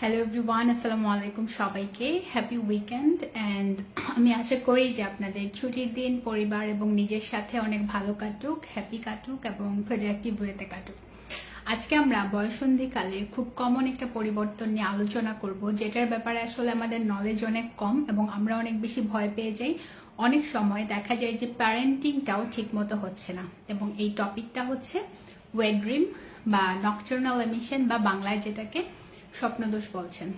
Hello everyone, আসসালামু আলাইকুম সবাইকে। Happy weekend. অ্যান্ড আমি আশা করি যে আপনাদের ছুটির দিন পরিবার এবং নিজের সাথে অনেক ভালো কাটুক, হ্যাপি কাটুক এবং প্রোডাক্টিভ ওয়েতে কাটুক। আজকে আমরা বয়ঃসন্ধিকালে খুব কমন একটা পরিবর্তন নিয়ে আলোচনা করব, যেটার ব্যাপারে আসলে আমাদের নলেজ অনেক কম এবং আমরা অনেক বেশি ভয় পেয়ে যাই। অনেক সময় দেখা যায় যে প্যারেন্টিংটাও ঠিক মতো হচ্ছে না, এবং এই টপিকটা হচ্ছে ওয়েট ড্রিম বা নকটার্নাল এমিশন বা বাংলায় যেটাকে স্বপ্নদোষ বলছেন।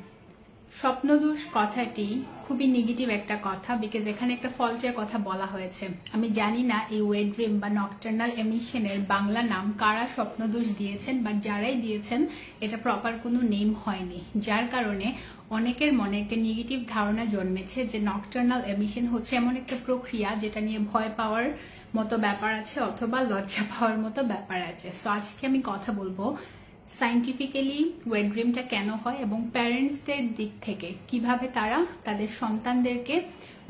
স্বপ্নদোষ কথাটি খুবই নেগেটিভ একটা কথা, বিকজ এখানে একটা ফল্টের কথা বলা হয়েছে। আমি জানি না এই ওয়েট ড্রিম বা নকটার্নাল এমিশনের বাংলা নাম কারা স্বপ্নদোষ দিয়েছেন, বা যারাই দিয়েছেন এটা প্রপার কোনো নেম হয়নি, যার কারণে অনেকের মনে একটা নেগেটিভ ধারণা জন্মেছে যে নকটার্নাল এমিশন হচ্ছে এমন একটা প্রক্রিয়া যেটা নিয়ে ভয় পাওয়ার মতো ব্যাপার আছে অথবা লজ্জা পাওয়ার মতো ব্যাপার আছে। সো আজকে আমি কথা বলবো সাইন্টিফিক্যালি ওয়েট ড্রিমটা কেন হয় এবং প্যারেন্টসদের দিক থেকে কিভাবে তারা তাদের সন্তানদেরকে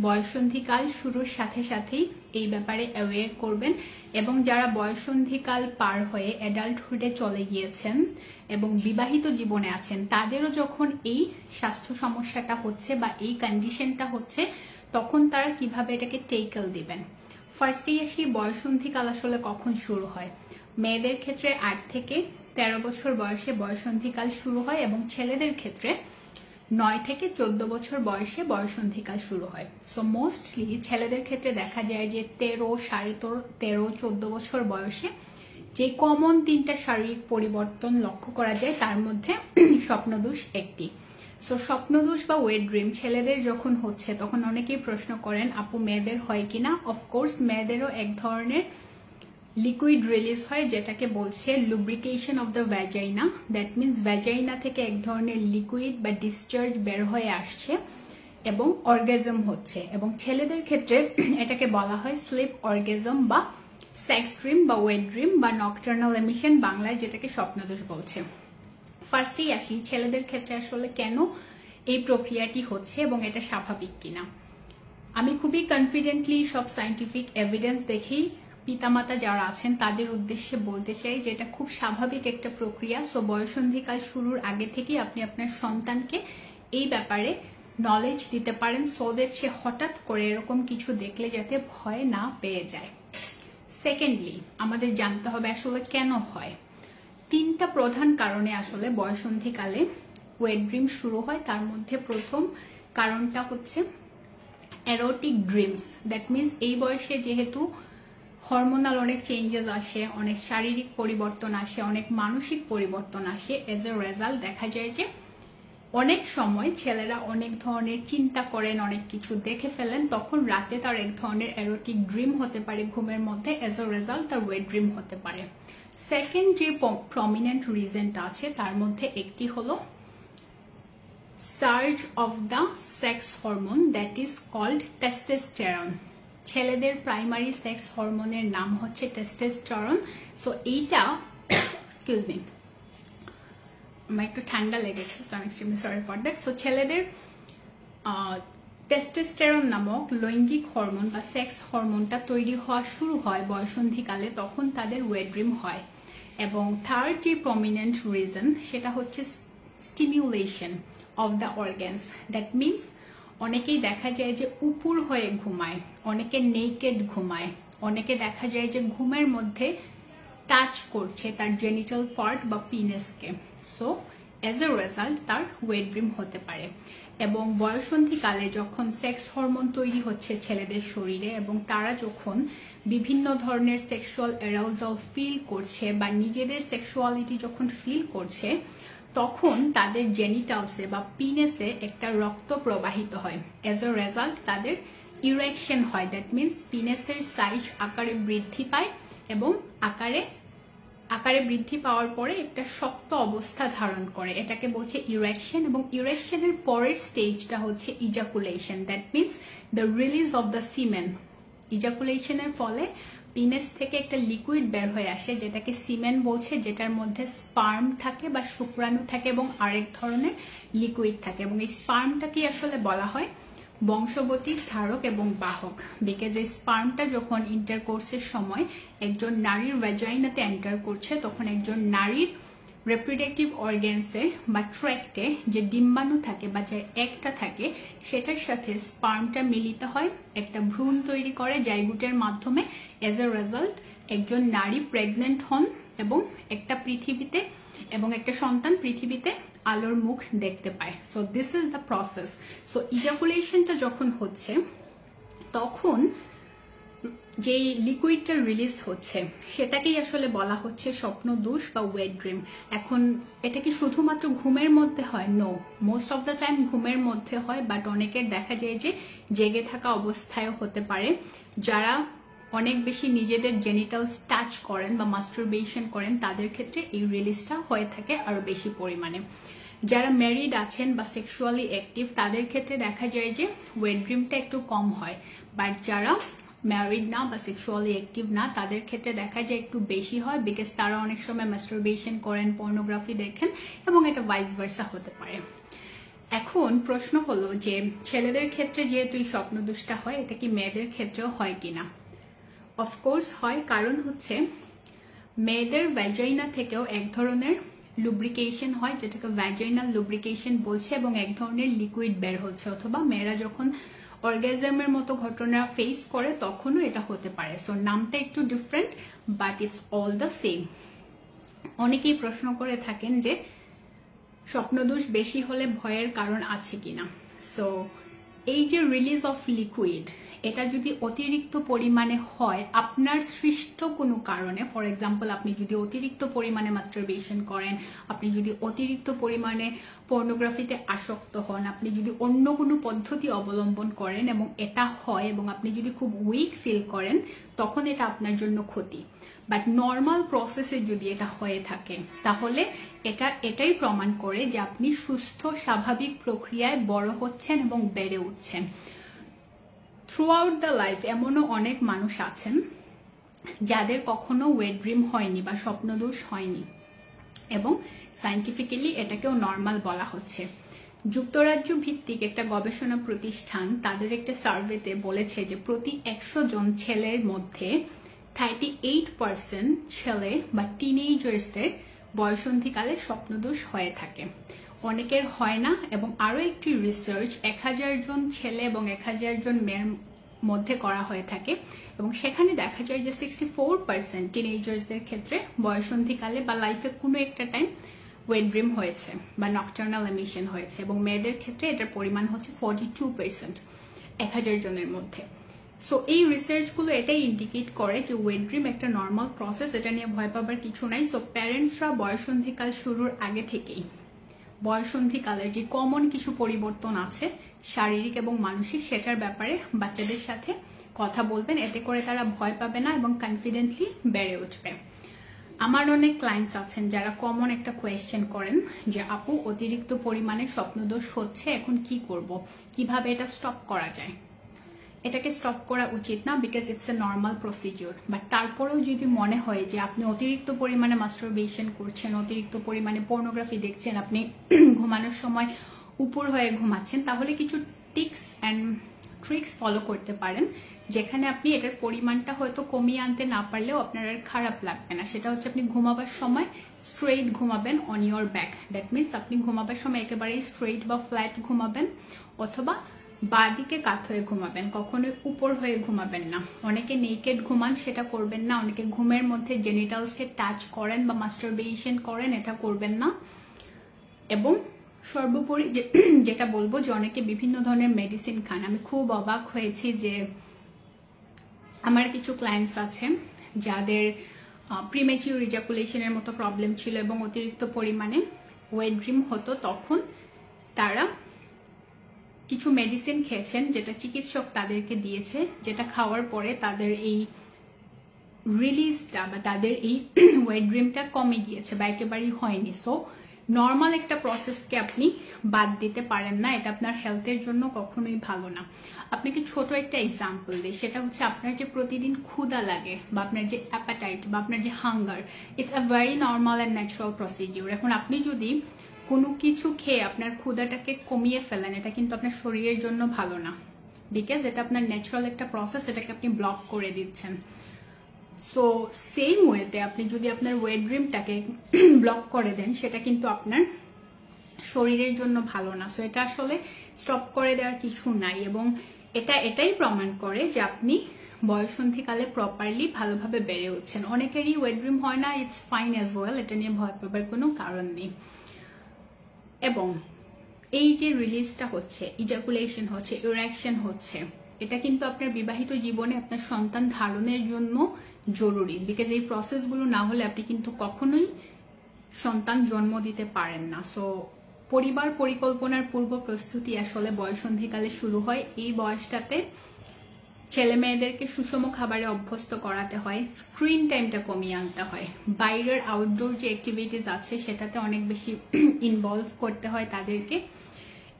বয়ঃসন্ধিকাল শুরুর সাথে সাথেই এই ব্যাপারে অ্যাওয়্যার করবেন, এবং যারা বয়ঃসন্ধিকাল পার হয়ে অ্যাডাল্টহুডে চলে গিয়েছেন এবং বিবাহিত জীবনে আছেন, তাদেরও যখন এই স্বাস্থ্য সমস্যাটা হচ্ছে বা এই কন্ডিশনটা হচ্ছে, তখন তারা কিভাবে এটাকে টেকেল দিবেন। ফার্স্টেই আসি, বয়ঃসন্ধিকাল আসলে কখন শুরু হয়। মেয়েদের ক্ষেত্রে 8 থেকে 13 বছর বয়সে বয়ঃসন্ধিকাল শুরু হয় এবং ছেলেদের ক্ষেত্রে 9 থেকে 14 বছর বয়সে বয়ঃসন্ধিকাল শুরু হয়। সো মোস্টলি ছেলেদের ক্ষেত্রে দেখা যায় যে 13, 13.5, 14 বছর বয়সে যে কমন 3টা শারীরিক পরিবর্তন লক্ষ্য করা যায়, তার মধ্যে স্বপ্নদোষ একটি। সো স্বপ্নদোষ বা ওয়েট ড্রিম ছেলেদের যখন হচ্ছে তখন অনেকেই প্রশ্ন করেন, আপু মেয়েদের হয় কিনা। অফকোর্স মেয়েদেরও এক ধরনের লিকুইড রিলিজ হয়, যেটাকে বলছে lubrication of the vagina. That means vagina থেকে এক ধরনের লিকুইড বা ডিসচার্জ বের হয়ে আসছে এবং অর্গাজম হচ্ছে, এবং ছেলেদের ক্ষেত্রে এটাকে বলা হয় স্লিপ অর্গাজম বা সেক্স ড্রিম বা ওয়েট ড্রিম বা নকটার্নাল এমিশন, বাংলায় যেটাকে স্বপ্নদোষ বলছে। ফার্স্টেই আসি ছেলেদের ক্ষেত্রে আসলে কেন এই প্রক্রিয়াটি হচ্ছে এবং এটা স্বাভাবিক কিনা। আমি খুবই কনফিডেন্টলি সব সাইন্টিফিক এভিডেন্স দেখেই পিতামাতা যারা আছেন তাদের উদ্দেশ্যে বলতে চাই যে এটা খুব স্বাভাবিক একটা প্রক্রিয়া। সো বয়ঃসন্ধিকাল শুরুর আগে থেকেই আপনি আপনার সন্তানকে এই ব্যাপারে নলেজ দিতে পারেন, সো দ্যাট সে হঠাৎ করে এরকম কিছু দেখলে যাতে ভয় না পেয়ে যায়। সেকেন্ডলি, আমাদের জানতে হবে আসলে কেন হয়। 3টা প্রধান কারণে আসলে বয়ঃসন্ধিকালে ওয়েট ড্রিম শুরু হয়। তার মধ্যে প্রথম কারণটা হচ্ছে এরোটিক ড্রিমস। দ্যাট মিনস এই বয়সে যেহেতু হরমোনাল অনেক চেঞ্জেস আসে, অনেক শারীরিক পরিবর্তন আসে, অনেক মানসিক পরিবর্তন আসে, এজ এ রেজাল্ট দেখা যায় যে অনেক সময় ছেলেরা অনেক ধরনের চিন্তা করেন, অনেক কিছু দেখে ফেলেন, তখন রাতে তার এক ধরনের এরোটিক ড্রিম হতে পারে ঘুমের মধ্যে, এজ এ রেজাল্ট তার ওয়েট ড্রিম হতে পারে। সেকেন্ড যে প্রমিনেন্ট রিজনটা আছে তার মধ্যে একটি হলো surge of the sex hormone, that is called testosterone. ছেলেদের প্রাইমারি সেক্স হরমোনের নাম হচ্ছে টেস্টোস্টেরন। সো এইটা এক্সকিউজ মি, আমার একটু ঠান্ডা লেগেছে, so I am extremely sorry for that. So ছেলেদের টেস্টোস্টেরন নামক লৈঙ্গিক হরমোন বা সেক্স হরমোনটা তৈরি হওয়া শুরু হয় বয়ঃসন্ধিকালে, তখন তাদের ওয়েট ড্রিম হয়। এবং থার্ড যে প্রমিনেন্ট রিজন সেটা হচ্ছে stimulation of the organs. That means অনেকেই দেখা যায় যে উপুর হয়ে ঘুমায়, অনেকে নেকেড ঘুমায়, অনেকে দেখা যায় যে ঘুমের মধ্যে টাচ করছে তার জেনিটাল পার্ট বা পিনেসকে। সো এজ এ রেজাল্ট তার ওয়েট ড্রিম হতে পারে। এবং বয়ঃসন্ধিকালে যখন সেক্স হরমোন তৈরি হচ্ছে ছেলেদের শরীরে এবং তারা যখন বিভিন্ন ধরনের সেক্সুয়াল অ্যারাউজাল ফিল করছে বা নিজেদের সেক্সুয়ালিটি যখন ফিল করছে, তখন তাদের জেনিটালসে বা পিনেসে একটা রক্ত প্রবাহিত হয়। এজ এ রেজাল্ট তাদের ইরেকশন হয়। দ্যাট মিনস পিনেসের সাইজ আকারে বৃদ্ধি পায় এবং আকারে বৃদ্ধি পাওয়ার পরে একটা শক্ত অবস্থা ধারণ করে, এটাকে বলছে ইরেকশন। এবং ইরেকশনের পরের স্টেজটা হচ্ছে ejaculation. That means the release of the semen. ইজাকুলেশনের ফলে পিনেস থেকে একটা লিকুইড বের হয়ে আসে, যেটাকে সিমেন বলছে, যেটার মধ্যে স্পার্ম থাকে বা শুক্রাণু থাকে এবং আরেক ধরনের লিকুইড থাকে। এবং এই স্পার্মটাকে আসলে বলা হয় বংশগতির ধারক এবং বাহক, বিকজ এই স্পার্মটা যখন ইন্টারকোর্সের সময় একজন নারীর ভ্যাজাইনাতে এন্টার করছে, তখন একজন নারীর রিপ্রোডাক্টিভ অর্গ্যানসে বা ট্র্যাক্টে যে ডিম্বাণু থাকে বা যে একটা থাকে সেটার সাথে স্পার্মটা মিলিত হয়, একটা ভ্রূণ তৈরি করে জাইগোটের মাধ্যমে। এজ এ রেজাল্ট একজন নারী প্রেগনেন্ট হন এবং একটা সন্তান পৃথিবীতে আলোর মুখ দেখতে পায়। So this is the process. So ইজাকুলেশনটা যখন হচ্ছে তখন যে লিকুইডটা রিলিজ হচ্ছে সেটাকেই আসলে বলা হচ্ছে স্বপ্নদোষ বা ওয়েট ড্রিম। এখন এটা কি শুধুমাত্র ঘুমের মধ্যে হয়? No, most of the time ঘুমের মধ্যে হয়, বাট অনেকের দেখা যায় যে জেগে থাকা অবস্থায়ও হতে পারে। যারা অনেক বেশি নিজেদের জেনিটালস টাচ করেন বা মাস্টারবেশন করেন তাদের ক্ষেত্রে এই রিলিজটা হয়ে থাকে আরো বেশি পরিমাণে। যারা ম্যারিড আছেন বা সেক্সুয়ালি অ্যাক্টিভ তাদের ক্ষেত্রে দেখা যায় যে ওয়েট ড্রিমটা একটু কম হয়, বাট যারা ম্যারিড না বা সেক্সুয়ালি অ্যাক্টিভ না তাদের ক্ষেত্রে দেখা যায় একটু বেশি হয়, বিকজ তারা অনেক সময় মাস্টারবেশন করেন, পর্নোগ্রাফি দেখেন এবং এটা ভাইস ভার্সা হতে পারে। এখন প্রশ্ন হলো যে ছেলেদের ক্ষেত্রে যেহেতু এই স্বপ্নদোষটা হয়, এটা কি মেয়েদের ক্ষেত্রেও হয় কিনা? অফকোর্স হয়, কারণ হচ্ছে মেয়েদের ভ্যাজাইনা থেকেও এক ধরনের লুব্রিকেশন হয় যেটাকে ভ্যাজাইনাল লুব্রিকেশন বলছে, এবং এক ধরনের লিকুইড বের হচ্ছে, অথবা মেয়েরা যখন অর্গাজমের মতো ঘটনা ফেস করে তখনও এটা হতে পারে। সো নামটা একটু different, but it's all the same. অনেকেই প্রশ্ন করে থাকেন যে স্বপ্নদোষ বেশি হলে ভয়ের কারণ আছে কিনা। সো এই যে রিলিজ অফ লিকুইড, এটা যদি অতিরিক্ত পরিমাণে হয় আপনার সৃষ্ট কোনো কারণে, ফর এক্সাম্পল আপনি যদি অতিরিক্ত পরিমাণে মাস্টারবেশন করেন, আপনি যদি অতিরিক্ত পরিমাণে পর্নোগ্রাফিতে আসক্ত হন, আপনি যদি অন্য কোনো পদ্ধতি অবলম্বন করেন এবং এটা হয়, এবং আপনি যদি খুব উইক ফিল করেন, তখন এটা আপনার জন্য ক্ষতি। বাট নর্মাল প্রসেসে যদি এটা হয়ে থাকে তাহলে এটাই প্রমাণ করে যে আপনি সুস্থ স্বাভাবিক প্রক্রিয়ায় বড় হচ্ছেন এবং বেড়ে উঠছেন। থ্রু আউট দ্য লাইফ এমনও অনেক মানুষ আছেন যাদের কখনো ওয়েট ড্রিম হয়নি বা স্বপ্নদোষ হয়নি, এবং সায়েন্টিফিক্যালি এটাকেও নর্মাল বলা হচ্ছে। যুক্তরাজ্য ভিত্তিক একটা গবেষণা প্রতিষ্ঠান তাদের একটা সার্ভেতে বলেছে যে প্রতি 100 জন ছেলের মধ্যে 38% ছেলে বা টিনেজার্সদের বয়সন্ধিকালে স্বপ্নদোষ হয়ে থাকে। অনেকের হয় না, এবং আরো একটি রিসার্চ 1000 জন ছেলে এবং 1000 জন মেয়ের মধ্যে করা হয়ে থাকে, এবং সেখানে দেখা যায় যে 64% টিনেজার্সদের ক্ষেত্রে বয়সন্ধিকালে বা লাইফে কোনো একটা টাইম ওয়েট ড্রিম হয়েছে বা নকটার্নাল এমিশন হয়েছে, এবং মেয়েদের ক্ষেত্রে এটার পরিমাণ হচ্ছে 42% 1000 জনের মধ্যে। সো এই রিসার্চগুলো এটাই ইন্ডিকেট করে যে ওয়েট ড্রিম একটা নর্মাল প্রসেস, এটা নিয়ে ভয় পাবার কিছু নাই। সো প্যারেন্টসরা বয়সন্ধিকাল শুরুর আগে থেকেই বয়সন্ধিকালের যে কমন কিছু পরিবর্তন আছে শারীরিক এবং মানসিক, সেটার ব্যাপারে বাচ্চাদের সাথে কথা বলবেন, এতে করে তারা ভয় পাবে না এবং কনফিডেন্টলি বেড়ে উঠবে। আমার অনেক ক্লায়েন্টস আছেন যারা কমন একটা কোয়েশ্চেন করেন যে আপু অতিরিক্ত পরিমাণে স্বপ্নদোষ হচ্ছে, এখন কি করব, কিভাবে এটা স্টপ করা যায়। এটাকে স্টপ করা উচিত না, because it's a normal procedure. But তারপরেও যদি মনে হয় যে আপনি অতিরিক্ত পরিমাণে মাস্টারবেশন করছেন, অতিরিক্ত পরিমাণে পর্নোগ্রাফি দেখছেন, আপনি ঘুমানোর সময় উপর হয়ে ঘুমাচ্ছেন, তাহলে কিছু টিপস অ্যান্ড ট্রিক্স ফলো করতে পারেন, যেখানে আপনি এটার পরিমাণটা হয়তো কমিয়ে আনতে না পারলেও আপনার আর খারাপ লাগবে না। সেটা হচ্ছে আপনি ঘুমাবার সময় স্ট্রেইট ঘুমাবেন on your back. That means আপনি ঘুমাবার সময় একেবারেই স্ট্রেইট বা ফ্ল্যাট ঘুমাবেন, অথবা বাঁদিকে কাত হয়ে ঘুমাবেন, কখনোই উপর হয়ে ঘুমাবেন না। অনেকে নেকেড ঘুমান, সেটা করবেন না। অনেকে ঘুমের মধ্যে জেনিটালসকে টাচ করেন বা মাস্টারবেশন করেন, এটা করবেন না। এবং সর্বোপরি যেটা বলবো যে অনেকে বিভিন্ন ধরনের মেডিসিন খান। আমি খুব অবাক হয়েছি যে আমার কিছু ক্লায়েন্টস আছে যাদের প্রিমেচিউর ইজাকুলেশনের মতো প্রবলেম ছিল এবং অতিরিক্ত পরিমাণে ওয়েট ড্রিম হতো, তখন তারা কিছু মেডিসিন খেয়েছেন যেটা চিকিৎসক তাদেরকে দিয়েছে, যেটা খাওয়ার পরে তাদের এই রিলিজটা বা তাদের এই ওয়েট ড্রিমটা কমে গিয়েছে বা একেবারেই হয়নি। সো নর্মাল একটা প্রসেসকে আপনি বাদ দিতে পারেন না, এটা আপনার হেলথের জন্য কখনোই ভালো না। আপনাকে ছোট একটা এক্সাম্পল দিই, সেটা হচ্ছে আপনার যে প্রতিদিন ক্ষুধা লাগে বা আপনার যে অ্যাপাটাইট বা আপনার যে hunger, it's a very normal and natural procedure. এখন আপনি যদি কোনো কিছু খেয়ে আপনার ক্ষুধাটাকে কমিয়ে ফেলেন, এটা কিন্তু আপনার শরীরের জন্য ভালো না, বিকজ এটা আপনার ন্যাচারাল একটা প্রসেস, এটাকে আপনি ব্লক করে দিচ্ছেন। সো সেম ওয়েতে আপনি যদি আপনার ওয়েট ড্রিমটাকে ব্লক করে দেন, সেটা কিন্তু আপনার শরীরের জন্য ভালো না। সো এটা আসলে স্টপ করে দেওয়ার কিছু নাই, এবং এটাই প্রমাণ করে যে আপনি বয়সন্ধিকালে প্রপারলি ভালোভাবে বেড়ে উঠছেন। অনেকেরই ওয়েট ড্রিম হয় না, ইটস ফাইন অ্যাজ ওয়েল, এটা নিয়ে ভয় পাবার কোনো কারণ নেই। এবং এই যে রিলিজটা হচ্ছে, ইজাকুলেশন হচ্ছে, ইরেকশন হচ্ছে, এটা কিন্তু আপনার বিবাহিত জীবনে আপনার সন্তান ধারণের জন্য জরুরি। বিকজ এই প্রসেসগুলো না হলে আপনি কিন্তু কখনোই সন্তান জন্ম দিতে পারেন না। সো পরিবার পরিকল্পনার পূর্ব প্রস্তুতি আসলে বয়সন্ধিকালে শুরু হয়। এই বয়সটাতে ছেলে মেয়েদেরকে সুষম খাবারে অভ্যস্ত করাতে হয়, স্ক্রিন টাইমটা কমিয়ে আনতে হয়, বাইরের আউটডোর যে অ্যাক্টিভিটিস আছে সেটাতে অনেক বেশি ইনভলভ করতে হয় তাদেরকে,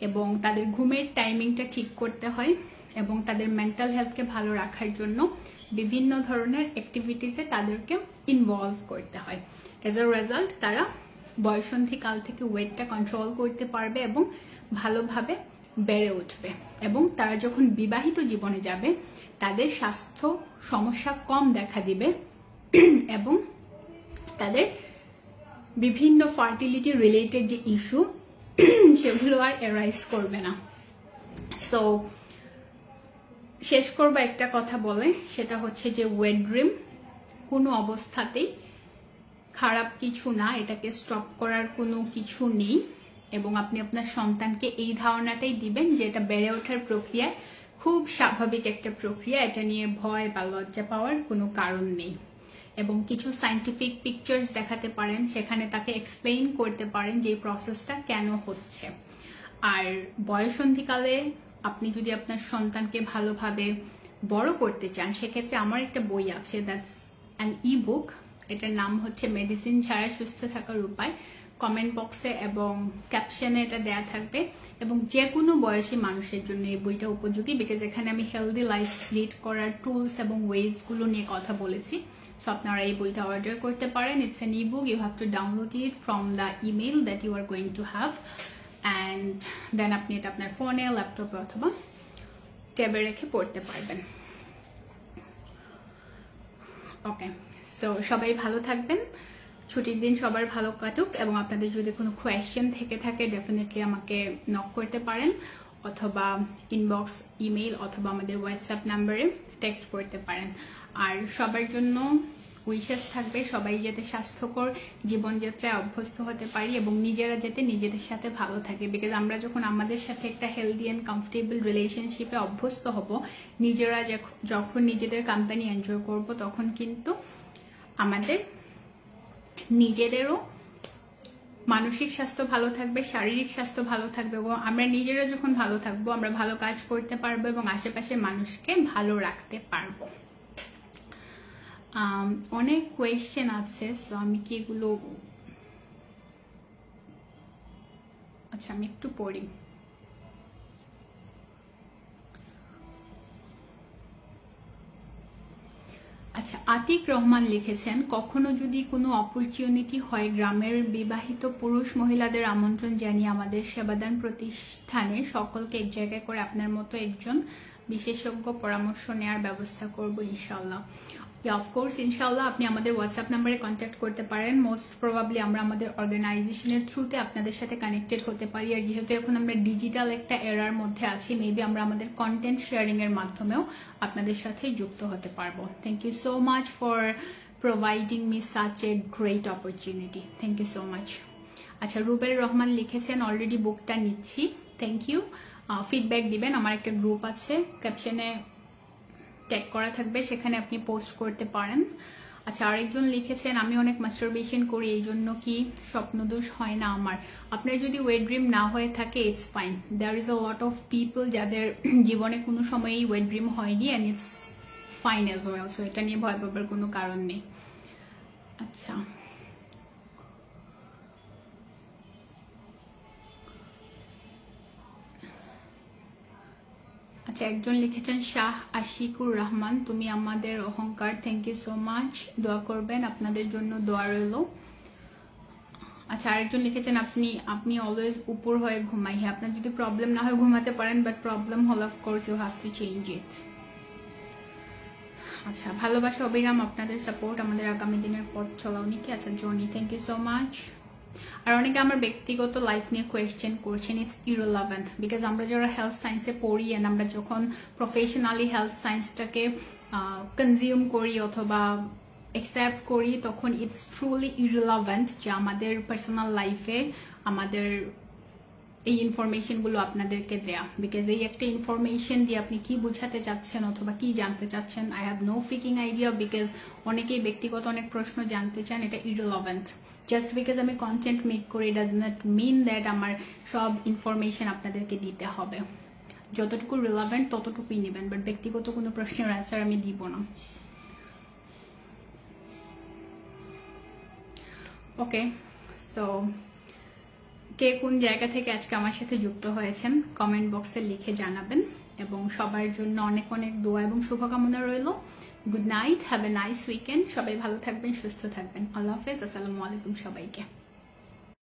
এবং তাদের ঘুমের টাইমিংটা ঠিক করতে হয়, এবং তাদের মেন্টাল হেলথকে ভালো রাখার জন্য বিভিন্ন ধরনের অ্যাক্টিভিটিসে তাদেরকে ইনভলভ করতে হয়। এজ আ রেজাল্ট তারা বয়সন্ধিকাল থেকে ওয়েটটা কন্ট্রোল করতে পারবে এবং ভালোভাবে বেড়ে উঠবে, এবং তারা যখন বিবাহিত জীবনে যাবে তাদের স্বাস্থ্য সমস্যা কম দেখা দিবে, এবং তাদের বিভিন্ন ফার্টিলিটি রিলেটেড যে ইস্যু সেগুলো আর অ্যারাইজ করবে না। সো শেষ করবো একটা কথা বলে, সেটা হচ্ছে যে ওয়েট ড্রিম কোনো অবস্থাতেই খারাপ কিছু না, এটাকে স্টপ করার কোনো কিছু নেই, এবং আপনি আপনার সন্তানকে এই ধারণাটাই দিবেন যে এটা বেড়ে ওঠার প্রক্রিয়া খুব স্বাভাবিক একটা প্রক্রিয়া, এটা নিয়ে ভয় বা লজ্জা পাওয়ার কোনো কারণ নেই। এবং কিছু সায়েন্টিফিক পিকচার্স দেখাতে পারেন, সেখানে তাকে এক্সপ্লেইন করতে পারেন যে এই প্রসেসটা কেন হচ্ছে। আর বয়সন্ধিকালে আপনি যদি আপনার সন্তানকে ভালোভাবে বড় করতে চান, সেক্ষেত্রে আমার একটা বই আছে, দ্যাটস অ্যান ই বুক, এটার নাম হচ্ছে মেডিসিন ছাড়া সুস্থ থাকার উপায়। কমেন্ট বক্সে এবং ক্যাপশনে এটা দেয়া থাকবে, এবং যে কোনো বয়সী মানুষের জন্য এই বইটা উপযোগী, বিকজ এখানে আমি হেলদি লাইফ লিড করার টুলস এবং ওয়েজগুলো নিয়ে কথা বলেছি। সো আপনারা এই বইটা অর্ডার করতে পারেন। It's an ebook, you have to download it from the email that you are going to have, and then আপনি এটা আপনার ফোনে, ল্যাপটপে অথবা ট্যাবে রেখে পড়তে পারবেন। ওকে, সো সবাই ভালো থাকবেন, ছুটির দিন সবার ভালো কাটুক, এবং আপনাদের যদি কোনো কোয়েশ্চেন থেকে থাকে ডেফিনেটলি আমাকে নক করতে পারেন, অথবা ইনবক্স, ইমেইল অথবা আমাদের হোয়াটসঅ্যাপ নাম্বারে টেক্সট করতে পারেন। আর সবার জন্য উইশেস থাকবে সবাই যাতে স্বাস্থ্যকর জীবনযাত্রায় অভ্যস্ত হতে পারি, এবং নিজেরা যাতে নিজেদের সাথে ভালো থাকে। বিকজ আমরা যখন আমাদের সাথে একটা হেলদি অ্যান্ড কমফোর্টেবল রিলেশনশিপে অভ্যস্ত হব, নিজেরা যখন নিজেদের কোম্পানি এনজয় করব, তখন কিন্তু আমাদের নিজেদেরও মানসিক স্বাস্থ্য ভালো থাকবে, শারীরিক স্বাস্থ্য ভালো থাকবে, এবং আমরা নিজেরা যখন ভালো থাকবো আমরা ভালো কাজ করতে পারবো এবং আশেপাশের মানুষকে ভালো রাখতে পারবো। অনেক কোয়েশ্চেন আছে, সো আমি কি এগুলো, আচ্ছা আমি একটু পড়ি। আচ্ছা, আতিক রহমান লিখেছেন, কখনো যদি কোনো অপরচুনিটি হয় গ্রামের বিবাহিত পুরুষ মহিলাদের আমন্ত্রণ জানিয়ে আমাদের সেবাদান প্রতিষ্ঠানে সকলকে এক জায়গায় করে আপনার মতো একজন বিশেষজ্ঞ পরামর্শ নেওয়ার ব্যবস্থা করব ইনশাল্লাহ। অফকোর্স ইনশাল্লাহ, আপনি আমাদের হোয়াটসঅ্যাপ নাম্বারে কন্ট্যাক্ট করতে পারেন। মোস্ট প্রবাবলি আমরা আমাদের অর্গানাইজেশনের থ্রুতে আপনাদের সাথে কানেক্টেড হতে পারি। আর যেহেতু এখন আমরা ডিজিটাল একটা এরার মধ্যে আছি, মেবি আমরা আমাদের কন্টেন্ট শেয়ারিং এর মাধ্যমেও আপনাদের সাথে যুক্ত হতে পারবো। Thank you so much for providing me such a great opportunity. Thank you so much. আচ্ছা, রুবেল রহমান লিখেছেন, অলরেডি বুকটা নিচ্ছি। Thank you. ফিডব্যাক দিবেন, আমার একটা গ্রুপ আছে, ক্যাপশনে ট্যাগ করা থাকবে, সেখানে আপনি পোস্ট করতে পারেন। আচ্ছা, আরেকজন লিখেছেন, আমি অনেক মাস্টারবেশন করি, এই জন্য কি স্বপ্নদোষ হয় না আমার? আপনার যদি ওয়েট ড্রিম না হয়ে থাকে, it's fine. There is a lot of people যাদের জীবনে কোনো সময়ই ওয়েট ড্রিম হয়নি, and it's fine as well. So এটা নিয়ে ভয় পাবার কোনো কারণ নেই। আচ্ছা, আচ্ছা, একজন লিখেছেন শাহ আশিকুর রহমান, তুমি আমাদের অহংকার। থ্যাংক ইউ সো মাচ, দোয়া করবেন, আপনাদের জন্য দোয়া রইল। আচ্ছা, আরেকজন লিখেছেন, আপনি অলওয়েজ উপর হয়ে ঘুমাই। হ্যাঁ, আপনার যদি প্রবলেম না হয় ঘুমাতে পারেন, বাট প্রবলেম হল of course you have to change it. আচ্ছা, ভালোবাসা অবিরাম, আপনাদের সাপোর্ট আমাদের আগামী দিনের পথ চলা। অনেকে আচ্ছা Johnny, thank you so much. আর অনেকে আমার ব্যক্তিগত লাইফ নিয়ে কোয়েশ্চেন করছেন, ইটস ইররিলেভেন্ট বিকজ আমরা যারা হেলথ সায়েন্সে পড়ি এন্ড আমরা যখন প্রফেশনালি হেলথ সায়েন্সটাকে কনজিউম করি অথবা অ্যাকসেপ্ট করি তখন ইটস ট্রুলি ইররিলেভেন্ট যে আমাদের পার্সোনাল লাইফে আমাদের এই ইনফরমেশনগুলো আপনাদেরকে দেয়া, বিকজ এই একটা ইনফরমেশন দিয়ে আপনি কি বোঝাতে চাচ্ছেন অথবা কি জানতে চাচ্ছেন I have no freaking idea, because অনেকেই ব্যক্তিগত অনেক প্রশ্ন জানতে চান, এটা ইররিলেভেন্ট। জাস্ট বিকজ আমি কন্টেন্ট মেক করি ডাজ নট মিন দ্যাট আমার সব ইনফরমেশন আপনাদেরকে দিতে হবে। যতটুকু রিলেভেন্ট ততটুকুই নেবেন, বাট ব্যক্তিগত কোনো প্রশ্নের অ্যান্সার আমি দিব না। ওকে, সো কে কোন জায়গা থেকে আজকে আমার সাথে যুক্ত হয়েছেন কমেন্ট বক্সে লিখে জানাবেন, এবং সবার জন্য অনেক অনেক দোয়া এবং শুভকামনা রইল। Good night, have a nice weekend. সবাই ভালো থাকবেন, সুস্থ থাকবেন। আল্লাহ হাফেজ, আসসালামু আলাইকুম সবাইকে।